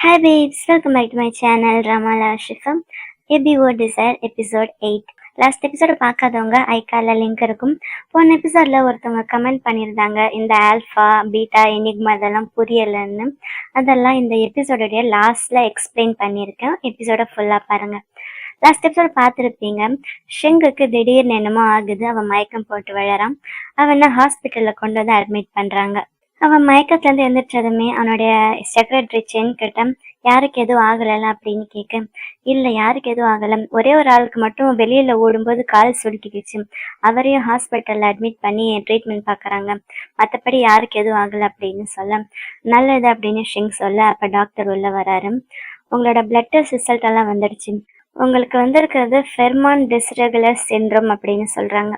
Hi babes, welcome back to my channel Ramala Shifam. Baby Word Desire episode 8. Last எபிசோட பார்க்காதவங்க ஐகார்ல link இருக்கும். போன எபிசோட்ல ஒருத்தவங்க கமெண்ட் பண்ணியிருந்தாங்க இந்த ஆல்ஃபா பீட்டா எனிக்மா இதெல்லாம் புரியலன்னு. அதெல்லாம் இந்த எபிசோடைய லாஸ்ட்ல எக்ஸ்பிளைன் பண்ணியிருக்கேன். எபிசோட ஃபுல்லா பாருங்க. லாஸ்ட் எபிசோட் பார்த்துருப்பீங்க. ஷெங்குக்கு திடீர்னு என்னமோ ஆகுது, அவன் மயக்கம் போட்டு விழறான். அவனை ஹாஸ்பிட்டல்ல கொண்டு வந்து அட்மிட் பண்றாங்க. அவன் மயக்கத்துலேருந்து எழுந்திரிச்சதுமே அவனுடைய செக்ரட்டரி சென் கிட்ட யாருக்கு எதுவும் ஆகலைல அப்படின்னு கேட்க, இல்லை யாருக்கு எதுவும் ஆகலை, ஒரே ஒரு ஆளுக்கு மட்டும் வெளியில் ஓடும்போது கால் சுருக்கிக்கிச்சு, அவரையும் ஹாஸ்பிட்டலில் அட்மிட் பண்ணி ட்ரீட்மெண்ட் பார்க்குறாங்க, மற்றபடி யாருக்கு எதுவும் ஆகலை அப்படின்னு சொல்ல, நல்லது அப்படின்னு ஷிங் சொல்ல, அப்போ டாக்டர் உள்ளே வராரு. உங்களோட பிளட் டெஸ்ட் ரிசல்ட் எல்லாம் வந்துடுச்சு, உங்களுக்கு வந்திருக்கிறது ஃபெர்மான் டிஸ்ரெகுலர் சிண்ட்ரோம் அப்படின்னு சொல்கிறாங்க.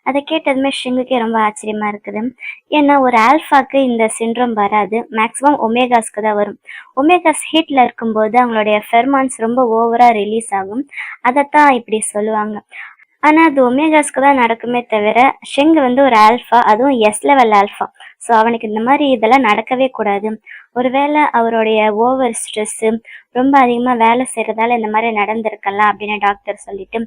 அதை கேட்டதுமே ஷிங்குக்கே ரொம்ப ஆச்சரியமாக இருக்குது. ஏன்னா ஒரு ஆல்ஃபாக்கு இந்த சிண்ட்ரோம் வராது, மேக்ஸிமம் ஒமேகாஸ்க்கு தான் வரும். ஒமேகாஸ் ஹீட்டில் இருக்கும்போது அவங்களுடைய ஃபெர்மான்ஸ் ரொம்ப ஓவராக ரிலீஸ் ஆகும், அதைத்தான் இப்படி சொல்லுவாங்க. ஆனால் அது ஒமேகாஸ்க்கு தான் நடக்குமே தவிர ஷெங் ஒரு ஆல்ஃபா, அதுவும் எஸ் லெவல் ஆல்ஃபா. ஸோ அவனுக்கு இந்த மாதிரி இதெல்லாம் நடக்கவே கூடாது. ஒருவேளை அவருடைய ஓவர் ஸ்ட்ரெஸ்ஸு ரொம்ப அதிகமாக வேலை செய்கிறதால இந்த மாதிரி நடந்திருக்கலாம் அப்படின்னு டாக்டர் சொல்லிட்டு,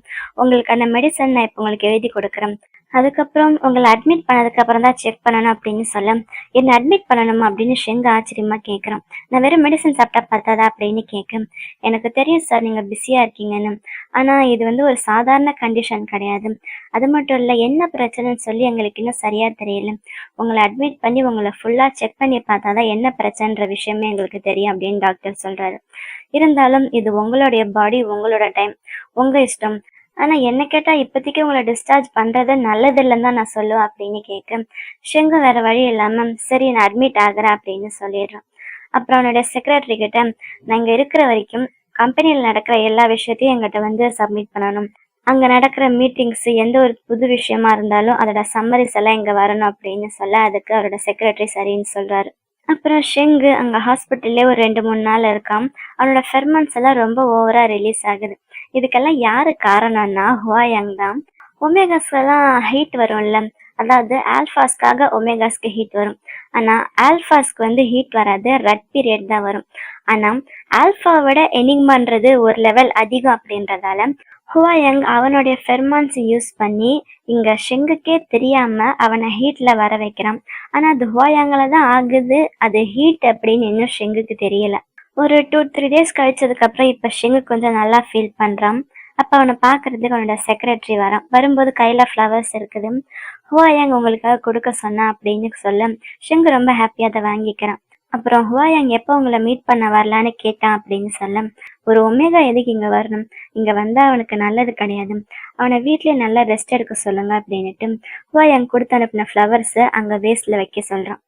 உங்களுக்கான மெடிசன் நான் இப்போ உங்களுக்கு எழுதி கொடுக்குறேன், அதுக்கப்புறம் உங்களை அட்மிட் பண்ணதுக்கப்புறம் தான் செக் பண்ணணும் அப்படின்னு சொல்ல, என்ன அட்மிட் பண்ணணுமா அப்படின்னு ஷெங் ஆச்சரியமாக கேட்குறான். நான் வெறும் மெடிசன் சாப்பிட்டா பார்த்தாதா அப்படின்னு கேட்குறேன். எனக்கு தெரியும் சார் நீங்கள் பிஸியாக இருக்கீங்கன்னு, ஆனால் இது ஒரு சாதாரண கண்டிஷன் கிடையாது, அது மட்டும் இல்லை என்ன பிரச்சனைன்னு சொல்லி எங்களுக்கு இன்னும் சரியாக தெரியல, உங்களை அட்மிட் பண்ணி உங்களை ஃபுல்லாக செக் பண்ணி பார்த்தா தான் என்ன பிரச்சனைன்ற விஷயமே எங்களுக்கு தெரியும் அப்படின்னு டாக்டர் சொல்கிறாரு. இருந்தாலும் இது உங்களுடைய பாடி, உங்களோட டைம், உங்கள் இஷ்டம், ஆனால் என்ன கேட்டால் இப்போதைக்கு உங்களை டிஸ்சார்ஜ் பண்ணுறது நல்லதில்லைன்னு தான் நான் சொல்லுவேன் அப்படின்னு கேட்க, ஷெங்கு வேறு வழி இல்லாமல் சரி நான் அட்மிட் ஆகிறேன் அப்படின்னு சொல்லிடுறான். அப்புறம் அவனுடைய செக்ரட்டரி கிட்ட, நான் இங்கே இருக்கிற வரைக்கும் கம்பெனியில் நடக்கிற எல்லா விஷயத்தையும் எங்கிட்ட சப்மிட் பண்ணணும், அங்கே நடக்கிற மீட்டிங்ஸு எந்த ஒரு புது விஷயமா இருந்தாலும் அதோட சம்மரிஸ் எல்லாம் இங்கே வரணும் அப்படின்னு சொல்ல, அதுக்கு அவரோட செக்ரட்டரி சரின்னு சொல்கிறாரு. அப்புறம் ஷெங்கு அங்கே ஹாஸ்பிட்டல்லே ஒரு 2-3 நாள் இருக்கான். அவனோட ஃபெர்மான்ஸ் எல்லாம் ரொம்ப ஓவராக ரிலீஸ் ஆகுது. இதுக்கெல்லாம் யாரு காரணம்னா ஹுவாயாங் தான். ஒமேகாஸ்க்கெல்லாம் ஹீட் வரும்ல, அதாவது ஆல்ஃபாஸ்க்காக ஒமேகாஸ்க்கு ஹீட் வரும், ஆனால் ஆல்ஃபாஸ்க்கு ஹீட் வராது, ரெட் பீரியட் தான் வரும். ஆனால் ஆல்ஃபாவோட எனிக்மான்றது ஒரு லெவல் அதிகம் அப்படின்றதால ஹுவாயாங் அவனுடைய ஃபெர்மான்ஸ் யூஸ் பண்ணி இங்கே ஷெங்குக்கே தெரியாமல் அவனை ஹீட்டில் வர வைக்கிறான். ஆனால் அது ஹுவாயாங்கில் தான் ஆகுது, அது ஹீட் அப்படின்னு இன்னும் ஷெங்குக்கு தெரியல. ஒரு 2-3 டேஸ் கழிச்சதுக்கப்புறம் இப்போ ஷெங்கு கொஞ்சம் நல்லா ஃபீல் பண்ணுறான். அப்போ அவனை பார்க்குறதுக்கு அவனோட செக்ரட்டரி வரான். வரும்போது கையில் ஃப்ளவர்ஸ் இருக்குது. ஹுவாயாங் உங்களுக்காக கொடுக்க சொன்னா அப்படின்னு சொல்ல, ஷெங்கு ரொம்ப ஹாப்பியாக அதை வாங்கிக்கிறான். அப்புறம் ஹுவாயாங் எப்போ உங்களை மீட் பண்ண வரலான்னு கேட்டான் அப்படின்னு சொல்ல, ஒரு ஒமேகா எதுக்கு இங்கே வரணும், இங்கே வந்தால் அவனுக்கு நல்லது கிடையாது, அவனை வீட்லேயே நல்லா ரெஸ்ட் எடுக்க சொல்லுங்க அப்படின்னுட்டு ஹுவாயாங் கொடுத்து அனுப்பின ஃப்ளவர்ஸை அங்கே வேஸ்டில் வைக்க சொல்கிறான்.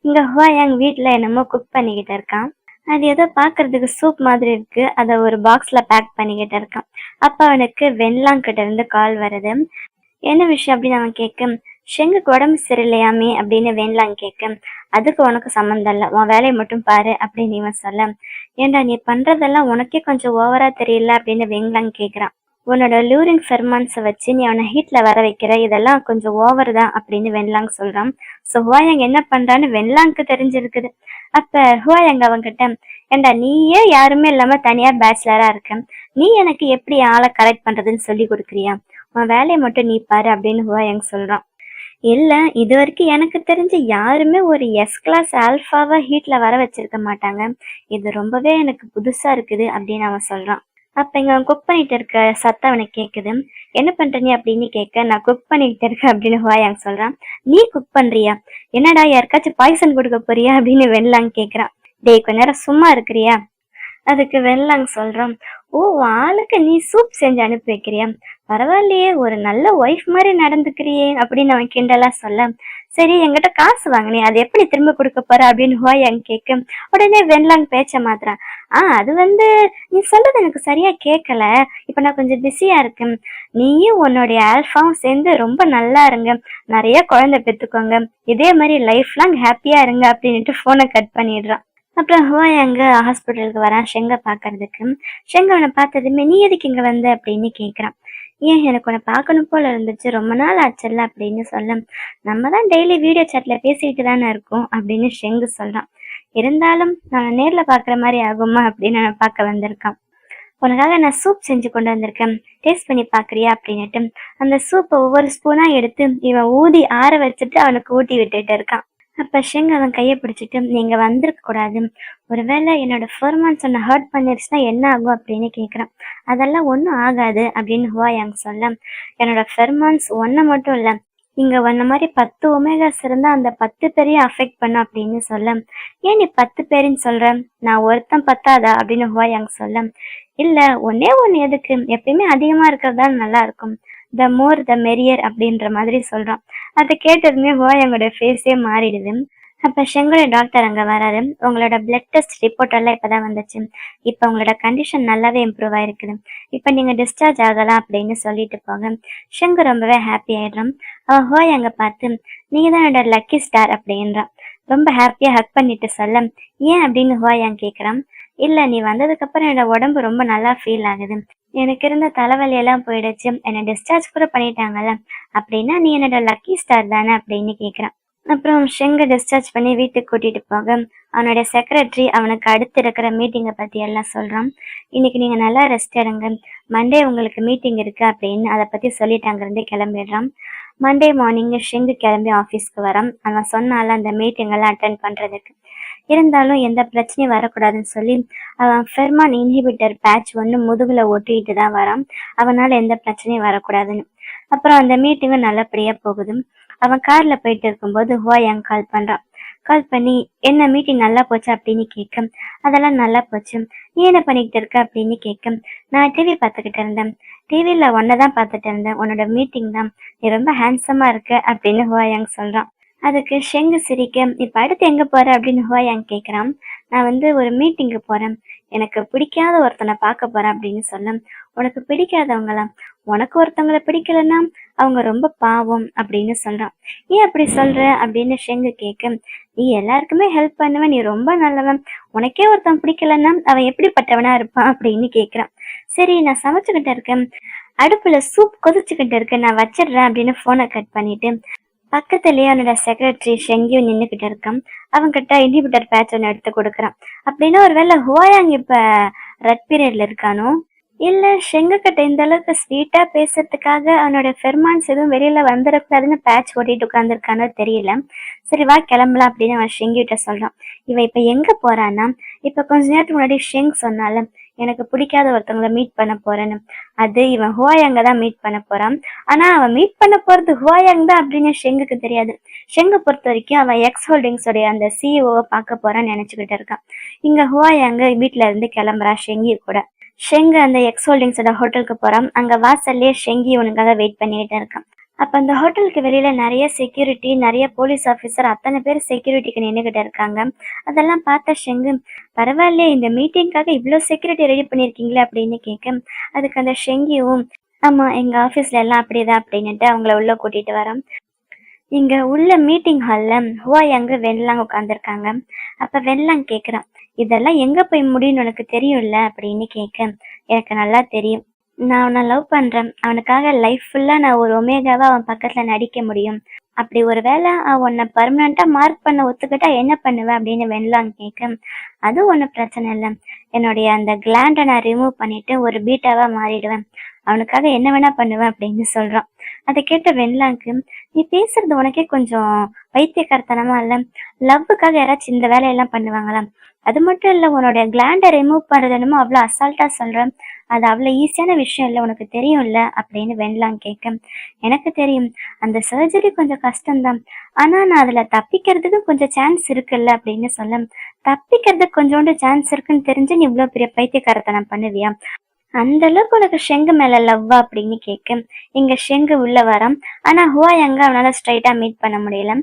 இங்கே ஹுவாயாங் வீட்டில் என்னமோ குக் பண்ணிக்கிட்டு இருக்கான். அது ஏதோ பார்க்கறதுக்கு சூப் மாதிரி இருக்கு, அதை ஒரு பாக்ஸில் பேக் பண்ணிக்கிட்டு இருக்கான். அப்போ அவனுக்கு வெண்லாங்கிட்ட இருந்து கால் வருது. என்ன விஷயம் அப்படின்னு அவன் கேட்க, ஷெங்குக்கு உடம்பு சரியில்லையாமே அப்படின்னு வெண்லாங் கேட்க, அதுக்கு உனக்கு சம்மந்தம் இல்லை, உன் வேலையை மட்டும் பாரு அப்படின்னு இவன் சொல்ல, ஏண்டா நீ பண்ணுறதெல்லாம் உனக்கே கொஞ்சம் ஓவராக தெரியல அப்படின்னு வெண்லாங் கேட்குறான். உன்னோட லூரின் ஃபெர்மான்ஸை வச்சு நீ அவனை ஹீட்டில் வர வைக்கிற, இதெல்லாம் கொஞ்சம் ஓவர் தான் அப்படின்னு வெண்லாங் சொல்கிறான். ஸோ ஹுவாயாங் என்ன பண்ணுறான்னு வெண்லாங்க்கு தெரிஞ்சிருக்குது. அப்போ ஹுவாயாங் அவன்கிட்ட, ஏண்டா நீயே யாருமே இல்லாமல் தனியாக பேச்சுலராக இருக்க, நீ எனக்கு எப்படி ஆளை கரெக்ட் பண்ணுறதுன்னு சொல்லி கொடுக்குறியா, உன் வேலையை மட்டும் நீ பாரு அப்படின்னு ஹுவாயாங் சொல்கிறான். இல்லை, இது வரைக்கும் எனக்கு தெரிஞ்சு யாருமே ஒரு எஸ் கிளாஸ் ஆல்ஃபாவை ஹீட்டில் வர வச்சிருக்க மாட்டாங்க, இது ரொம்பவே எனக்கு புதுசாக இருக்குது அப்படின்னு அவன் சொல்கிறான். அப்போ இங்கே அவன் குக் பண்ணிட்டு இருக்க சத்தம் அவனுக்கு கேட்குது. என்ன பண்ணுற நீ அப்படின்னு கேட்க, நான் குக் பண்ணிக்கிட்டு இருக்கேன் அப்படின்னு ஹுவாயாங் சொல்கிறான். நீ குக் பண்ணுறியா, என்னடா யாருக்காச்சும் பாய்சன் கொடுக்க போறியா அப்படின்னு வெண்லாங் கேட்குறான். டேய் கொஞ்ச நேரம் சும்மா இருக்கிறியா. அதுக்கு வெண்லாங் சொல்கிறான், ஓ ஆளுக்கு நீ சூப் செஞ்சு அனுப்பி வைக்கிறியா, பரவாயில்லையே, ஒரு நல்ல ஒய்ஃப் மாதிரி நடந்துக்கிறியே அப்படின்னு அவன் கிண்டலா சொல்ல, சரி என்கிட்ட காசு வாங்கினே அதை எப்படி திரும்ப கொடுக்க போற அப்படின்னு ஹுவாயாங் கேட்க, உடனே வெண்லாங் பேச்ச மாத்திரான். அது நீ சொல்றது எனக்கு சரியா கேட்கல, இப்ப நான் கொஞ்சம் பிஸியா இருக்கேன், நீயும் உன்னுடைய ஆல்ஃபாவும் சேர்ந்து ரொம்ப நல்லா இருங்க, நிறைய குழந்தை பெற்றுக்கோங்க, இதே மாதிரி லைஃப் லாங் ஹாப்பியா இருங்க அப்படின்ட்டு போனை கட் பண்ணிடுறான். அப்புறம் ஹுவாயாங் ஹாஸ்பிட்டலுக்கு வரான் ஷெங்கை பார்க்கறதுக்கு. ஷெங் அவனை பார்த்ததுமே நீ எதுக்கு இங்கே வந்த அப்படின்னு கேட்குறான். ஏன் எனக்கு உன்னை பார்க்கணும் போல இருந்துச்சு, ரொம்ப நாள் ஆச்சல்ல அப்படின்னு சொல்ல, நம்ம தான் டெய்லி வீடியோ சாட்டில் பேசிக்கிட்டு தானே இருக்கோம் அப்படின்னு ஷெங்கு சொல்கிறான். இருந்தாலும் நான் நேர்ல பாக்குற மாதிரி ஆகுமா அப்படின்னு நான் பார்க்க வந்திருக்கான். உனக்காக நான் சூப் செஞ்சு கொண்டு வந்திருக்கேன், டேஸ்ட் பண்ணி பாக்குறியா அப்படின்னுட்டு அந்த சூப்பை ஒவ்வொரு ஸ்பூனா எடுத்து இவன் ஊதி ஆற வச்சுட்டு அவனுக்கு ஊட்டி விட்டுட்டு இருக்கான். அப்ப ஷெங் அவன் கையை பிடிச்சிட்டு, நீங்க வந்திருக்க கூடாது, ஒருவேளை என்னோட ஃபெர்மான்ஸ் உன்னை ஹர்ட் பண்ணிருச்சுன்னா என்ன ஆகும் அப்படின்னு கேக்குறான். அதெல்லாம் ஒன்றும் ஆகாது அப்படின்னு ஹுவாயாங் சொல்ல, என்னோட ஃபெர்மான்ஸ் ஒன்றை மட்டும் இல்ல, இங்க ஒன்ன மாதிரி 10 ஒமேகாஸ் இருந்தா அந்த 10 பேரையும் அஃபெக்ட் பண்ண அப்படின்னு சொல்ல, ஏன் நீ 10 பேருன்னு சொல்ற, நான் ஒருத்தன் பத்தாதா அப்படின்னு ஹுவாயாங் சொல்ல, இல்ல ஒன்னே ஒன்னு எதுக்கு, எப்பயுமே அதிகமா இருக்கிறதா நல்லா இருக்கும், த மோர் த மெரியர் அப்படின்ற மாதிரி சொல்றான். அதை கேட்டதுமே ஹுவாயாங்கோட ஃபேஸே மாறிடுது. அப்ப ஷெங்கோட டாக்டர் அங்க வராரு. உங்களோட பிளட் டெஸ்ட் ரிப்போர்ட் எல்லாம் இப்பதான் வந்துச்சு, இப்ப உங்களோட கண்டிஷன் நல்லாவே இம்ப்ரூவ் ஆயிருக்குது, இப்ப நீங்க டிஸ்சார்ஜ் ஆகலாம் அப்படின்னு சொல்லிட்டு போக ஷெங்கு ரொம்பவே ஹாப்பி ஆயிடுறான். அவன் ஹுவாயாங்க பார்த்து, நீங்க தான் என்னோட லக்கி ஸ்டார் அப்படின்றான். ரொம்ப ஹாப்பியா ஹக் பண்ணிட்டு சொல்ல, ஏன் அப்படின்னு ஹுவாயாங் கேக்குறான். இல்ல, நீ வந்ததுக்கு அப்புறம் என்னோட உடம்பு ரொம்ப நல்லா ஃபீல் ஆகுது, எனக்கு இருந்த தலைவலி எல்லாம் போயிடுச்சு, என்னை டிஸ்சார்ஜ் கூட பண்ணிட்டாங்கல்ல, அப்படின்னா நீ என்னோட லக்கி ஸ்டார் தானே அப்படின்னு கேக்குறான். அப்புறம் ஷெங்கை டிஸ்சார்ஜ் பண்ணி வீட்டுக்கு கூட்டிட்டு போக அவனுடைய செக்ரட்டரி அவனுக்கு அடுத்து இருக்கிற மீட்டிங்கை பத்தி எல்லாம் சொல்றான். இன்னைக்கு நீங்க நல்லா ரெஸ்ட் எடுங்க, மண்டே உங்களுக்கு மீட்டிங் இருக்கு அப்படின்னு அதை பத்தி சொல்லிட்டு அங்கிருந்து கிளம்பிடுறான். மண்டே மார்னிங் ஷெங்கு கிளம்பி ஆஃபீஸ்க்கு வரான். அவன் சொன்னால அந்த மீட்டிங் எல்லாம் அட்டென்ட் பண்றதுக்கு. இருந்தாலும் எந்த பிரச்சனையும் வரக்கூடாதுன்னு சொல்லி அவன் ஃபெர்மான் இன்ஹிபிட்டர் பேட்ச் ஒன்று முதுகுல ஒட்டிட்டு தான் வரான், அவனால எந்த பிரச்சனையும் வரக்கூடாதுன்னு. அப்புறம் அந்த மீட்டிங்கும் நல்லபடியா போகுது. அவன் கார்ல போயிட்டு இருக்கும்போது ஹுவாயாங் கால் பண்றான். கால் பண்ணி, என்ன மீட்டிங் நல்லா போச்சு அப்படின்னு கேட்க, அதெல்லாம் நல்லா போச்சு, நீ என்ன பண்ணிக்கிட்டு இருக்க அப்படின்னு கேட்க, நான் டிவி பார்த்துக்கிட்டு இருந்தேன், டிவியில ஒன்னதான் பார்த்துட்டு இருந்தேன், உன்னோட மீட்டிங் தான், நீ ரொம்ப ஹேண்ட்ஸமா இருக்க அப்படின்னு ஹுவாயாங் சொல்றான். அதுக்கு ஷெங்கு சிரிக்க, இப்ப அடுத்து எங்க போற அப்படின்னு ஹுவாயாங் கேக்குறான். நான் ஒரு மீட்டிங்கு போறேன், எனக்கு பிடிக்காத ஒருத்தனை பார்க்க போறேன் அப்படின்னு சொல்ல, உனக்கு பிடிக்காதவங்களாம், உனக்கு ஒருத்தவங்களை பிடிக்கலன்னா அவங்க ரொம்ப பாவம் அப்படின்னு சொல்றான். ஏன் அப்படி சொல்ற அப்படின்னு ஷெங்கு கேட்க, நீ எல்லாருக்குமே ஹெல்ப் பண்ணுவ, நீ ரொம்ப நல்லவன், உனக்கே ஒருத்தன் பிடிக்கலன்னா அவன் எப்படிப்பட்டவனா இருப்பான் அப்படின்னு கேக்குறான். சரி, நான் சமைச்சுக்கிட்டு இருக்கேன், அடுப்புல சூப் கொதிச்சுக்கிட்டு இருக்கேன், நான் வச்சிடுறேன் அப்படின்னு போனை கட் பண்ணிட்டு பக்கத்துலயே அவனோட செக்ரட்டரி ஷெங்கியும் நின்னுகிட்டு இருக்கான். அவன்கிட்ட இன்ஹிபிட்டர் பேட்ச் ஒன்று எடுத்து கொடுக்குறான். அப்படின்னா ஒருவேளை ஹுவாயாங் இப்ப ரெட் பீரியட்ல இருக்கானோ, இல்ல ஷெங்கு கிட்ட இந்த அளவுக்கு ஸ்வீட்டா பேசுறதுக்காக அவனோட ஃபெர்மான்ஸ் எதுவும் வெளியில வந்துடக்கூடாதுன்னு பேட்ச் ஓட்டிட்டு உட்காந்துருக்கானோ தெரியல. சரி வா கிளம்பலாம் அப்படின்னு அவன் ஷெங்கு கிட்ட சொல்றான். இவன் இப்ப எங்க போறான்னா, இப்ப கொஞ்ச நேரத்துக்கு முன்னாடி ஷெங் சொன்னால எனக்கு பிடிக்காத ஒருத்தவங்களை மீட் பண்ண போறேன்னு, அது இவன் ஹுவாயாங்க தான் மீட் பண்ண போறான். ஆனா அவன் மீட் பண்ண போறது ஹுவாயாங் தான் அப்படின்னு ஷெங்குக்கு தெரியாது. ஷெங்கை பொறுத்த வரைக்கும் அவன் எக்ஸ் ஹோல்டிங்ஸோடைய அந்த சிஇஓவை பார்க்க போறான்னு நினைச்சுக்கிட்டு இருக்கான். இங்க ஹுவாயாங்க வீட்டுல இருந்து கிளம்புறா ஷெங்கி கூட. ஷெங்கு அந்த எக்ஸ் ஹோல்டிங்ஸோட ஹோட்டலுக்கு போறான். அங்க வாசல்லே ஷெங்கி உனக்காக வெயிட் பண்ணிட்டு இருக்கான். அப்ப அந்த ஹோட்டலுக்கு வெளியில நிறைய செக்யூரிட்டி, நிறைய போலீஸ் ஆபீசர், அத்தனை பேர் செக்யூரிட்டிக்கு நின்றுகிட்டு இருக்காங்க. அதெல்லாம் பார்த்த ஷெங்கு, பரவாயில்லையே இந்த மீட்டிங்காக இவ்வளவு செக்யூரிட்டி ரெடி பண்ணிருக்கீங்களே அப்படின்னு கேட்க, அதுக்கு அந்த ஷெங்கியும், ஆமா எங்க ஆபீஸ்ல எல்லாம் அப்படிதான் அப்படின்னுட்டு அவங்கள உள்ள கூட்டிட்டு வரோம். இங்க உள்ள மீட்டிங் ஹால்ல ஹுவாயாங்க வென்லாங் உட்காந்துருக்காங்க. அப்ப வென்லாங் கேக்குறான், இதெல்லாம் எங்க போய் முடியும்னு உனக்கு தெரியும்ல அப்படின்னு கேட்க, எனக்கு நல்லா தெரியும், நான் அவனை லவ் பண்றேன், அவனுக்காக லைஃப் ஃபுல்லா நான் ஒரு ஒமேகாவா அவன் பக்கத்துல நடிக்க முடியும், அப்படி ஒரு வேளை அவன் உன்னை பர்மனண்டா மார்க் பண்ண ஒத்துக்கிட்டா என்ன பண்ணுவேன் அப்படின்னு வென்லாங் கேட்க, அது ஒன்றும் பிரச்சனை இல்லை, என்னுடைய அந்த கிளாண்டை நான் ரிமூவ் பண்ணிட்டு ஒரு பீட்டாவா மாறிடுவேன், அவனுக்காக என்ன வேணா பண்ணுவேன் அப்படின்னு சொல்றான். அதை கேட்ட வென்லாங்க்கு, நீ பேசுறது உனக்கே கொஞ்சம் பைத்தியக்காரத்தனமா இல்ல, லவ்வுக்காக யாராச்சும் இந்த வேலையெல்லாம் பண்ணுவாங்களா, அது மட்டும் இல்ல உன்னோட கிளாண்டை ரிமூவ் பண்றது என்னமோ அவ்வளவு அசால்ட்டா சொல்றேன், அது அவ்வளவு ஈஸியான விஷயம் இல்லை, உனக்கு தெரியும்ல அப்படின்னு வென்லாங் கேட்க, எனக்கு தெரியும், அந்த சர்ஜரி கொஞ்சம் கஷ்டம்தான், ஆனா நான் அதுல தப்பிக்கிறதுக்கு கொஞ்சம் சான்ஸ் இருக்குல்ல அப்படின்னு சொல்ல, தப்பிக்கிறதுக்கு கொஞ்சோண்டு சான்ஸ் இருக்குன்னு தெரிஞ்சு நீ இவ்வளவு பெரிய பைத்தியக்காரத்தனம் பண்ணுவியா, அந்த அளவுக்கு உனக்கு ஷெங்கு மேல லவ்வா அப்படின்னு கேட்க, இங்க ஷெங்கு உள்ள வரான். ஆனா ஹுவாயாங்க அவனால ஸ்ட்ரைட்டா மீட் பண்ண முடியல.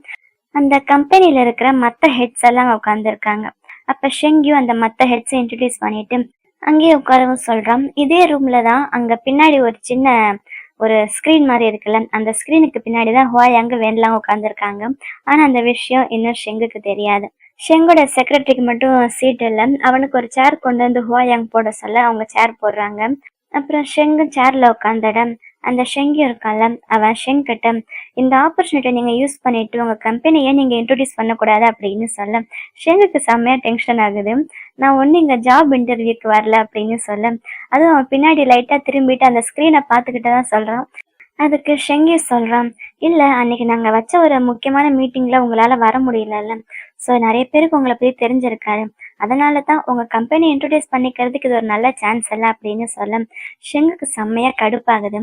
அந்த கம்பெனில இருக்கிற மத்த ஹெட்ஸ் எல்லாம் உட்கார்ந்து இருக்காங்க. அப்ப ஷெங்கியும் அந்த மத்த ஹெட்ஸை இன்ட்ரடியூஸ் பண்ணிட்டு அங்கேயே உட்காரவும் சொல்றான். இதே ரூம்ல தான் அங்க பின்னாடி ஒரு சின்ன ஒரு ஸ்கிரீன் மாதிரி இருக்குல்ல, அந்த ஸ்கிரீனுக்கு பின்னாடிதான் ஹுவாயாங்க வென்லாங் உட்காந்துருக்காங்க. ஆனா அந்த விஷயம் இன்னும் ஷெங்குக்கு தெரியாது. ஷெங்கோட செக்ரட்டரிக்கு மட்டும் சீட் இல்லை, அவனுக்கு ஒரு சேர் கொண்டு வந்து ஹுவாயாங் போட சொல்ல அவங்க சேர் போடுறாங்க. அப்புறம் ஷெங்கு சேர்ல உட்காந்துட அந்த ஷெங்கி இருக்கான்ல, அவன் ஷெங் கிட்ட இந்த ஆப்பர்ச்சுனிட்டியை நீங்க யூஸ் பண்ணிட்டு உங்க கம்பெனியை நீங்க இன்ட்ரோடியூஸ் பண்ணக்கூடாது அப்படின்னு சொல்ல ஷெங்குக்கு செம்மையா டென்ஷன் ஆகுது. நான் ஒன்னும் இங்க ஜாப் இன்டர்வியூக்கு வரல அப்படின்னு சொல்ல அதுவும் அவன் பின்னாடி லைட்டா திரும்பிட்டு அந்த ஸ்கிரீனை பார்த்துக்கிட்டு தான் சொல்றான். அதுக்கு ஷெங்கி சொல்றான், இல்ல அன்னைக்கு நாங்க வச்ச ஒரு முக்கியமான மீட்டிங்ல உங்களால வர முடியலல்ல, ஸோ நிறைய பேருக்கு உங்களை பத்தி தெரிஞ்சிருக்காரு, அதனால தான் உங்க கம்பெனி இன்ட்ரோடியூஸ் பண்ணிக்கிறதுக்கு இது ஒரு நல்ல சான்ஸ் இல்லை அப்படின்னு சொல்ல ஷெங்குக்கு செம்மையா கடுப்பாகுது.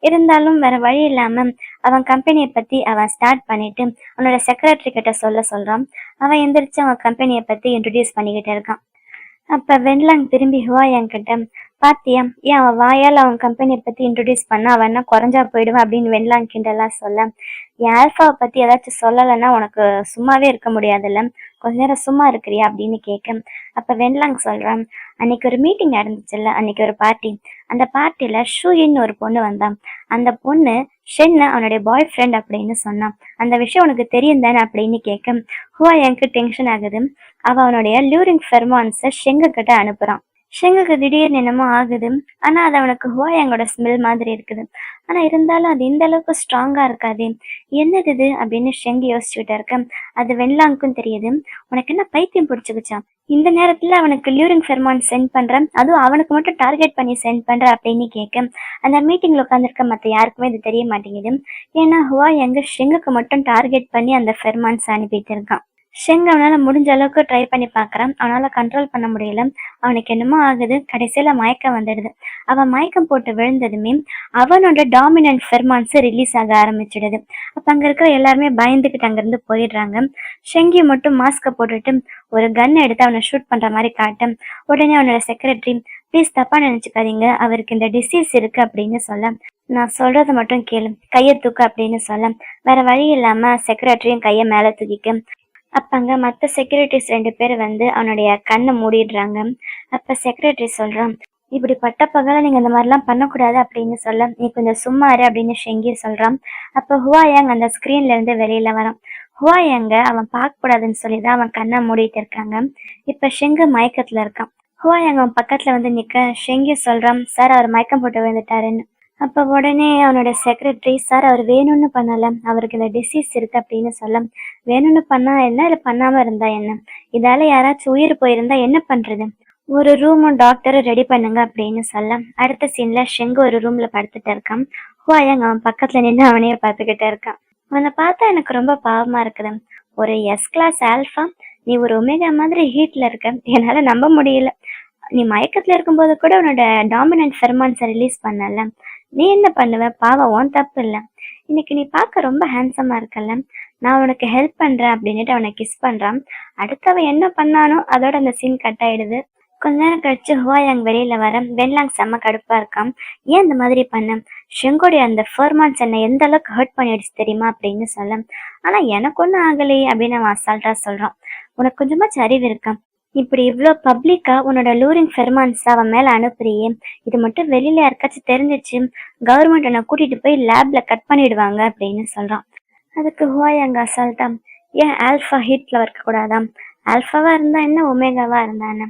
இருந்தாலும் வேற வழி இல்லாம அவன் கம்பெனியை பத்தி அவன் ஸ்டார்ட் பண்ணிட்டு அவனோட செக்ரட்டரி கிட்ட சொல்றான். அவன் எந்திரிச்சு அவன் கம்பெனியை பத்தி இன்ட்ரோடியூஸ் பண்ணிக்கிட்டு இருக்கான். அப்ப வென்லாங் திரும்பி ஹுவாயாங் கிட்ட, பாத்தியா ஏன் அவன் வாயால் அவன் கம்பெனியை பத்தி இன்ட்ரோடியூஸ் பண்ண அவன் என்ன குறைஞ்சா போயிடுவான் அப்படின்னு வென்லாங் கிண்டலாம் சொல்ல, என் ஆல்ஃபாவை பத்தி ஏதாச்சும் சொல்லலைன்னா உனக்கு சும்மாவே இருக்க முடியாதுல்ல, கொஞ்ச நேரம் சும்மா இருக்கிறியா அப்படின்னு கேட்க அப்ப வென்லாங் சொல்றான், அன்னைக்கு ஒரு மீட்டிங் நடந்துச்சுல்ல, அன்னைக்கு ஒரு பார்ட்டி, அந்த பார்ட்டியில ஷூயின்னு ஒரு பொண்ணு வந்தான், அந்த பொண்ணு ஷென் அவனுடைய பாய் ஃப்ரெண்ட் அப்படின்னு சொன்னான், அந்த விஷயம் உனக்கு தெரியும் தானே அப்படின்னு கேட்க ஹுவாயாங்க்கு டென்ஷன் ஆகுது. அவனுடைய லூரிங் ஃபெர்மான்ஸை ஷெங்கு கிட்ட அனுப்புறான். ஷெங்குக்கு திடீர்னு என்னமோ ஆகுது, ஆனா அது அவனுக்கு ஹுவாயாங்கோட ஸ்மெல் மாதிரி இருக்குது, ஆனா இருந்தாலும் அது இந்த அளவுக்கு ஸ்ட்ராங்கா இருக்காது, என்னது இது அப்படின்னு ஷெங்கு யோசிச்சுக்கிட்டு இருக்க. அது வென்லாங்க்கும் தெரியுது. உனக்கு என்ன பைத்தியம் பிடிச்சிக்குச்சான், இந்த நேரத்துல அவனுக்கு லியூரின் ஃபெர்மான் சென்ட் பண்றேன், அதுவும் அவனுக்கு மட்டும் டார்கெட் பண்ணி சென்ட் பண்ற அப்படின்னு கேட்க அந்த மீட்டிங்ல உட்காந்துருக்க மத்த யாருக்குமே இது தெரிய மாட்டேங்குது. ஏன்னா ஹுவாயாங்கு ஷெங்குக்கு மட்டும் டார்கெட் பண்ணி அந்த ஃபெர்மான்ஸ் அனுப்பிட்டு இருக்கான். ஷெங் அவனால முடிஞ்ச அளவுக்கு ட்ரை பண்ணி பார்க்கறான், அவனால கண்ட்ரோல் பண்ண முடியல. அவனுக்கு என்னமோ ஆகுது, கடைசியில மயக்கம் வந்துடுது. அவன் மயக்கம் போட்டு விழுந்ததுமே அவனோட டாமினன்ட் ஃபெர்மான்ஸ் ரிலீஸ் ஆக ஆரம்பிச்சிடுது. அப்ப அங்க இருக்கிற எல்லாருமே பயந்துக்கிட்டு அங்கிருந்து போயிடுறாங்க. ஷெங்கி மட்டும் மாஸ்க போட்டுட்டு ஒரு கன் எடுத்து அவனை ஷூட் பண்ற மாதிரி காட்ட உடனே அவனோட செக்ரட்டரி, ப்ளீஸ் தப்பா நினைச்சுக்காதீங்க, அவருக்கு இந்த டிசீஸ் இருக்கு அப்படின்னு சொல்ல, நான் சொல்றதை மட்டும் கேளு, கையை தூக்கு அப்படின்னு சொல்ல வேற வழி இல்லாம செக்ரட்டரியும் கையை மேல தூக்கிக்க அப்ப அங்க மத்த செக்யூரிட்டிஸ் 2 பேர் வந்து அவனுடைய கண்ணை மூடிடுறாங்க. அப்ப செக்ரட்டரி சொல்றான், இப்படி பட்ட பகல நீங்க இந்த மாதிரிலாம் பண்ணக்கூடாது அப்படின்னு சொல்ல, நீ கொஞ்சம் சும்மா இரு அப்படின்னு ஷெங்கி சொல்றான். அப்ப ஹுவாயாங் அந்த ஸ்கிரீன்ல இருந்து வெளியில வரான். ஹுவாயாங்க அவன் பார்க்க கூடாதுன்னு சொல்லிதான் அவன் கண்ணை மூடிட்டு இருக்காங்க. இப்ப ஷெங்கு மயக்கத்துல இருக்கான். ஹுவாயாங் அவன் பக்கத்துல வந்து நிக்க ஷெங்கி சொல்றான், சார் அவர் மயக்கம் போட்டு விழுந்துட்டாருன்னு. அப்ப உடனே அவனோட செக்ரட்டரி, சார் அவர் வேணும்னு பண்ணல, அவருக்கு இந்த டிசீஸ் இருக்கு அப்படின்னு சொல்ல, வேணும்னு பண்ணா என்ன, இல்ல பண்ணாம இருந்தா என்ன, இதால யாராச்சும் உயிர் போயிருந்தா என்ன பண்றது, ஒரு ரூமும் டாக்டரும் ரெடி பண்ணுங்க அப்படின்னு சொல்ல அடுத்த சீன்ல ஷெங்கு ஒரு ரூம்ல படுத்துட்டு இருக்கான். ஹுவாயாங் அவன் பக்கத்துல நின்று அவனையே பார்த்துக்கிட்டு இருக்கான். அவனை பார்த்தா எனக்கு ரொம்ப பாவமா இருக்குது. ஒரு எஸ் கிளாஸ் ஆல்ஃபா, நீ ஒரு ஒமேகா மாதிரி ஹீட்ல இருக்க, என்னால நம்ப முடியல. நீ மயக்கத்துல இருக்கும்போது கூட உன்னோட டாமினன்ட் ஃபெர்மான்ஸை ரிலீஸ் பண்ணல, நீ என்ன பண்ணுவ, பாவம் உன் தப்பு இல்லை. இன்னைக்கு நீ பார்க்க ரொம்ப ஹேண்ட்ஸமா இருக்கல, நான் உனக்கு ஹெல்ப் பண்றேன் அப்படின்னுட்டு அவனை கிஸ் பண்றான். அடுத்தவன் என்ன பண்ணானோ அதோட அந்த சீன் கட் ஆயிடுது. கொஞ்ச நேரம் கழிச்சு ஹுவாயாங் வெளியில வர வென்லாங் செம்ம கடுப்பா இருக்கான். ஏன் இந்த மாதிரி பண்ண, ஷெங்கோடைய அந்த ஃபெர்மான்ஸ் என்னை எந்த அளவுக்கு ஹர்ட் பண்ணிடுச்சு தெரியுமா அப்படின்னு சொல்ல, ஆனா எனக்கு ஒன்றும் ஆகலையே அப்படின்னு அவன் அசால்ட்டா சொல்றான். உனக்கு கொஞ்சமாச்சும் அறிவு இருக்கான், இப்படி இவ்வளோ பப்ளிக்கா உன்னோட லூரின் ஃபெர்மான்ஸ் அவன் மேல அனுப்புறியே, இது மட்டும் வெளியில யாருக்காச்சும் தெரிஞ்சிச்சு கவர்மெண்ட் என்னை கூட்டிட்டு போய் லேப்ல கட் பண்ணிடுவாங்க அப்படின்னு சொல்றான். அதுக்கு ஹுவாயாங் அசால்ட்டா, ஏன் ஆல்ஃபா ஹீட்ல இருக்க கூடாதாம், ஆல்ஃபாவா இருந்தா என்ன ஒமேகாவா இருந்தானே,